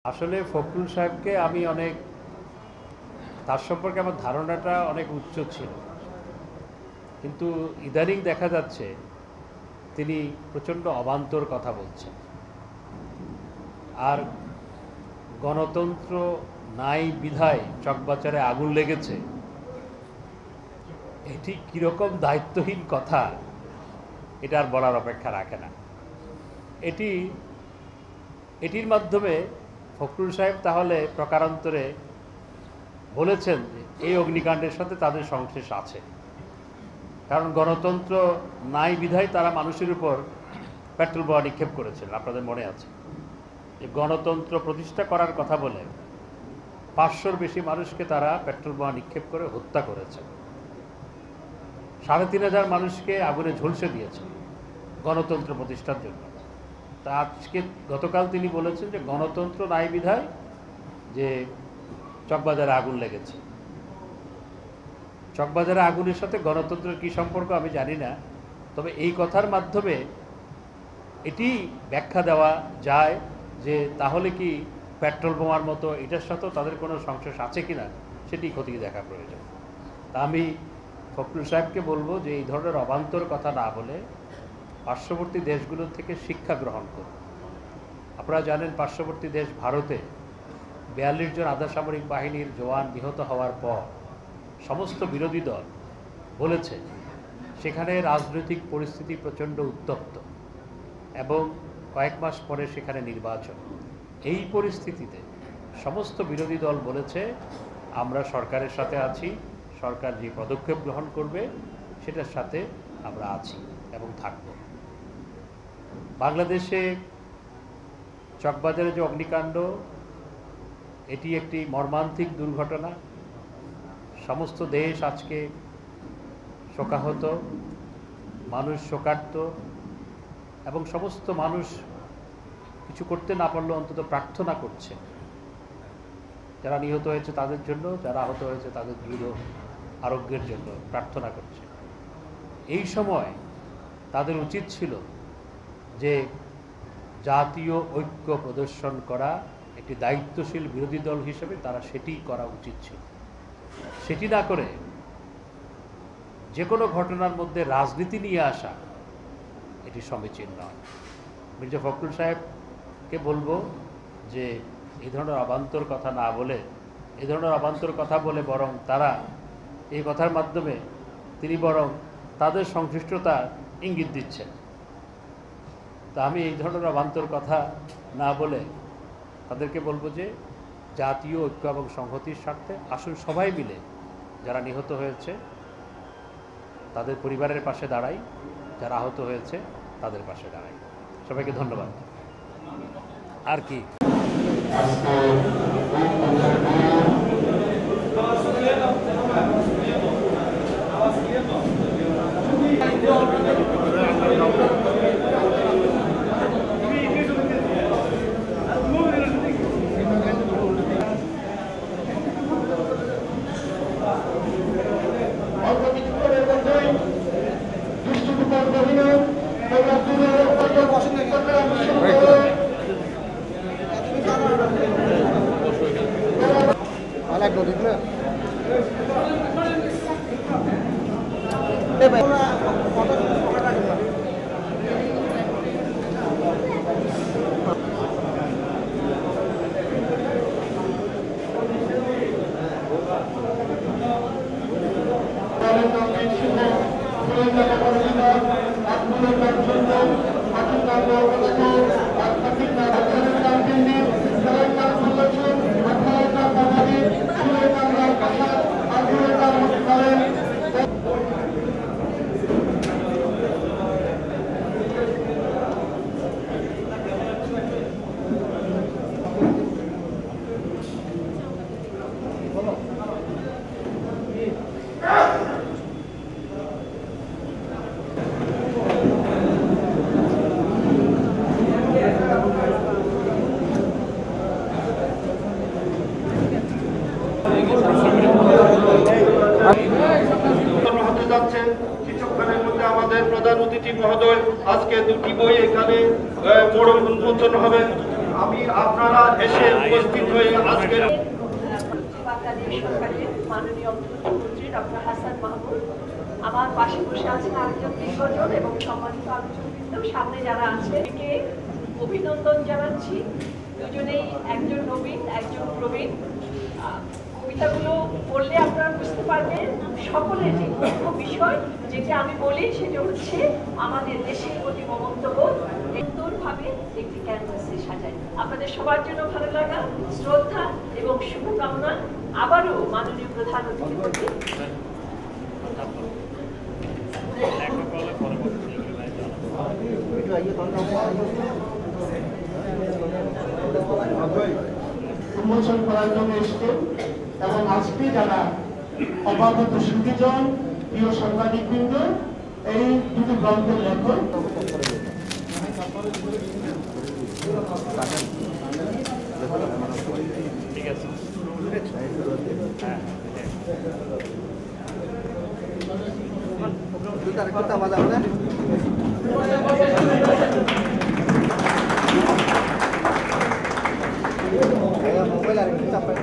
আসলে ফখরুল সাহেবকে আমি অনেক তার সম্পর্কে আমার ধারণাটা অনেক উচ্চ ছিল, কিন্তু ইদানিং দেখা যাচ্ছে তিনি প্রচণ্ড অবান্তর কথা বলছেন। আর গণতন্ত্র নাই বিধায় চকবাজারে আগুন লেগেছে, এটি কীরকম দায়িত্বহীন কথা, এটা আর বলার অপেক্ষা রাখে না। এটির মাধ্যমে ফখরুল সাহেব তাহলে প্রকারান্তরে বলেছেন যে এই অগ্নিকাণ্ডের সাথে তাদের সংশ্লেষ আছে, কারণ গণতন্ত্র নাই বিধায় তারা মানুষের উপর পেট্রোল বোমা নিক্ষেপ করেছিলেন। আপনাদের মনে আছে যে গণতন্ত্র প্রতিষ্ঠা করার কথা বলে 500-র বেশি মানুষকে তারা পেট্রোল বোমা নিক্ষেপ করে হত্যা করেছে, 3500 মানুষকে আগুনে ঝলসে দিয়েছে গণতন্ত্র প্রতিষ্ঠার জন্য। তা গতকাল তিনি বলেছেন যে গণতন্ত্র নাই বিধায় যে চকবাজারে আগুন লেগেছে। চকবাজারে আগুনের সাথে গণতন্ত্রের কী সম্পর্ক আমি জানি না, তবে এই কথার মাধ্যমে এটি ব্যাখ্যা দেওয়া যায় যে তাহলে কি পেট্রোল বোমার মতো এটার সাথেও তাদের কোনো সংশ্লেষ আছে কিনা সেটি খতিয়ে দেখা প্রয়োজন। তা আমি ফখরুল সাহেবকে বলবো যে এই ধরনের অবান্তর কথা না বলে পার্শ্ববর্তী দেশগুলোর থেকে শিক্ষা গ্রহণ করুন। আপনারা জানেন পার্শ্ববর্তী দেশ ভারতে 42 জন আধা সামরিক বাহিনীর জওয়ান নিহত হওয়ার পর সমস্ত বিরোধী দল বলেছে সেখানে রাজনৈতিক পরিস্থিতি প্রচণ্ড উত্তপ্ত এবং কয়েক মাস পরে সেখানে নির্বাচন। এই পরিস্থিতিতে সমস্ত বিরোধী দল বলেছে আমরা সরকারের সাথে আছি, সরকার যে পদক্ষেপ গ্রহণ করবে সেটার সাথে আমরা আছি এবং থাকব। বাংলাদেশে চকবাজারে যে অগ্নিকাণ্ড, এটি একটি মর্মান্তিক দুর্ঘটনা। সমস্ত দেশ আজকে শোকাহত, মানুষ শোকার্ত, এবং সমস্ত মানুষ কিছু করতে না পারলেও অন্তত প্রার্থনা করছে যারা নিহত হয়েছে তাদের জন্য, যারা আহত হয়েছে তাদের দ্রুত আরোগ্যের জন্য প্রার্থনা করছে। এই সময় তাদের উচিত ছিল যে জাতীয় ঐক্য প্রদর্শন করা, একটি দায়িত্বশীল বিরোধী দল হিসেবে তারা সেটি করা উচিত ছিল। সেটি না করে যে কোনো ঘটনার মধ্যে রাজনীতি নিয়ে আসা এটি সমীচীন নয়। মির্জা ফখরুল সাহেবকে বলবো যে এই ধরনের অবান্তর কথা না বলে, এই ধরনের অবান্তর কথা বলে বরং তারা এই কথার মাধ্যমে তিনি বরং তাদের সংশ্লিষ্টতা ইঙ্গিত দিচ্ছেন। তা আমি এই ধরনের অবান্তর কথা না বলে তাদেরকে বলবো যে জাতীয় ঐক্য এবং সংহতির স্বার্থে আসুন সবাই মিলে যারা নিহত হয়েছে তাদের পরিবারের পাশে দাঁড়াই, যারা আহত হয়েছে তাদের পাশে দাঁড়াই। সবাইকে ধন্যবাদ। আর কি আজকে দুটি বই এখানে উন্মোচন হবে। আমি আপনারা এসে উপস্থিত হয়ে আজকে বাংলাদেশ সরকারের মাননীয় অর্থমন্ত্রী ডক্টর হাসান মাহমুদ, আমার পাশে বসে আছেন আরেকজন দিগ্গজন এবং সম্মানিত আলোচকবৃন্দ, সামনে যারা আছে একে অভিনন্দন জানাচ্ছি। দুজনেই একজন নবীন একজন প্রবীণ। কবিতাগুলো পড়লে আপনারা বুঝতে পারবেন সকলের যে মুখ্য বিষয় যেটা আমি বলি সেটা হচ্ছে আমাদের দেশের প্রতি মমত্ববোধ সুন্দরভাবে একটি ক্যানভাসে সাজায়। আপনাদের সবার জন্য ভালো লাগা, শ্রদ্ধা এবং শুভকামনা আবারও মাননীয় প্রধান অতিথি উন্মোচন করার জন্য এসছেন এবং আজকে যারা অবাগত সুদীজন প্রিয় সাংবাদিকবৃন্দ এই দুটি গ্রন্থের লেখক ঠিক আছে। মোবাইল আর একটু চাপাই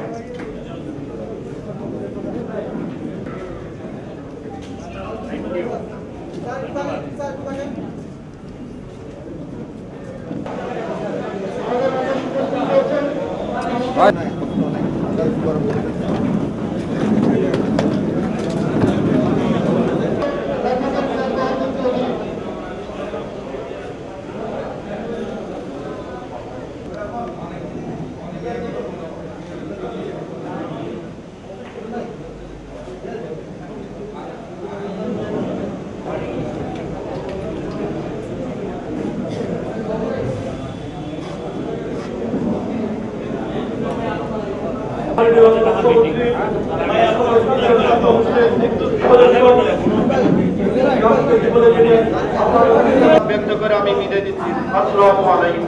ব্যক্ত করে আমি বিদায় দিচ্ছি। আসসালামু আলাইকুম।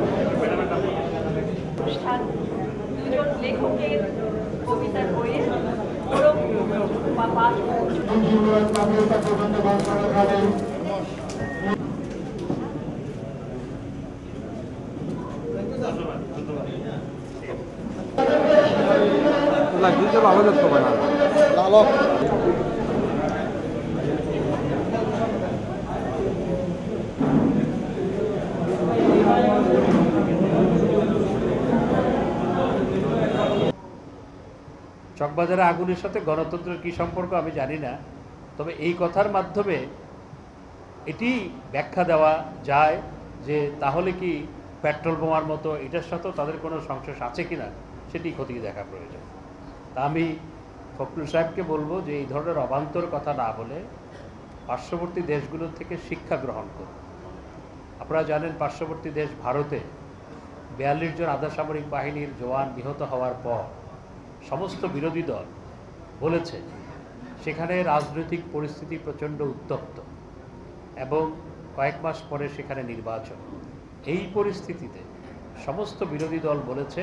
অনুষ্ঠান দুজন লেখকের কবিতার বইয়ের বা পাঠ চকবাজারে আগুনের সাথে গণতন্ত্রের কী সম্পর্ক আমি জানি না, তবে এই কথার মাধ্যমে এটি ব্যাখ্যা দেওয়া যায় যে তাহলে কি পেট্রোল বোমার মতো এটার সাথেও তাদের কোনো সংশ্লেষ আছে কি না সেটি খতিয়ে দেখা প্রয়োজন। তা আমি ফখরুল সাহেবকে বলবো যে এই ধরনের অবান্তর কথা না বলে পার্শ্ববর্তী দেশগুলোর থেকে শিক্ষা গ্রহণ করুন। আপনারা জানেন পার্শ্ববর্তী দেশ ভারতে 42 জন আধা সামরিক বাহিনীর জওয়ান নিহত হওয়ার পর সমস্ত বিরোধী দল বলেছে সেখানে রাজনৈতিক পরিস্থিতি প্রচণ্ড উত্তপ্ত এবং কয়েক মাস পরে সেখানে নির্বাচন। এই পরিস্থিতিতে সমস্ত বিরোধী দল বলেছে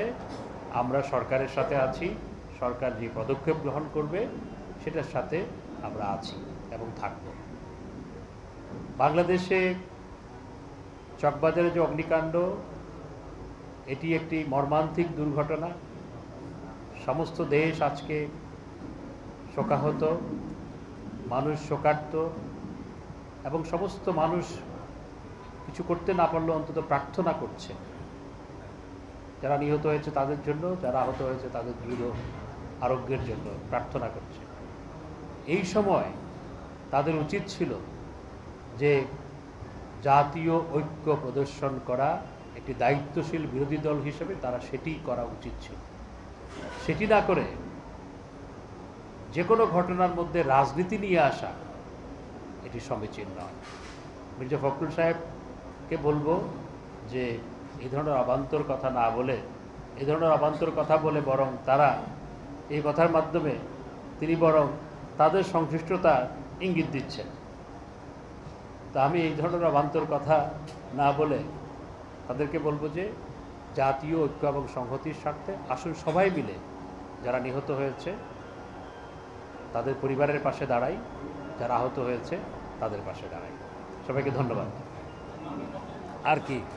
আমরা সরকারের সাথে আছি, সরকার যে পদক্ষেপ গ্রহণ করবে সেটার সাথে আমরা আছি এবং থাকব। বাংলাদেশে চকবাজারে যে অগ্নিকাণ্ড, এটি একটি মর্মান্তিক দুর্ঘটনা। সমস্ত দেশ আজকে শোকাহত, মানুষ শোকার্ত এবং সমস্ত মানুষ কিছু করতে না পারলেও অন্তত প্রার্থনা করছে যারা নিহত হয়েছে তাদের জন্য, যারা আহত হয়েছে তাদের দ্রুত আরোগ্যের জন্য প্রার্থনা করছে। এই সময় তাদের উচিত ছিল যে জাতীয় ঐক্য প্রদর্শন করা, একটি দায়িত্বশীল বিরোধী দল হিসেবে তারা সেটি করা উচিত ছিল। সেটি না করে যে কোনো ঘটনার মধ্যে রাজনীতি নিয়ে আসা এটি সমীচীন নয়। মির্জা ফখরুল সাহেবকে বলবো যে এই ধরনের অবান্তর কথা না বলে, এই ধরনের অবান্তর কথা বলে বরং তারা এই কথার মাধ্যমে তিনি বরং তাদের সংশ্লিষ্টতা ইঙ্গিত দিচ্ছেন। তা আমি এই ধরনের অবান্তর কথা না বলে তাদেরকে বলবো যে জাতীয় ঐক্য এবং সংহতির স্বার্থে আসুন সবাই মিলে যারা নিহত হয়েছে তাদের পরিবারের পাশে দাঁড়াই, যারা আহত হয়েছে তাদের পাশে দাঁড়াই। সবাইকে ধন্যবাদ। আর কি।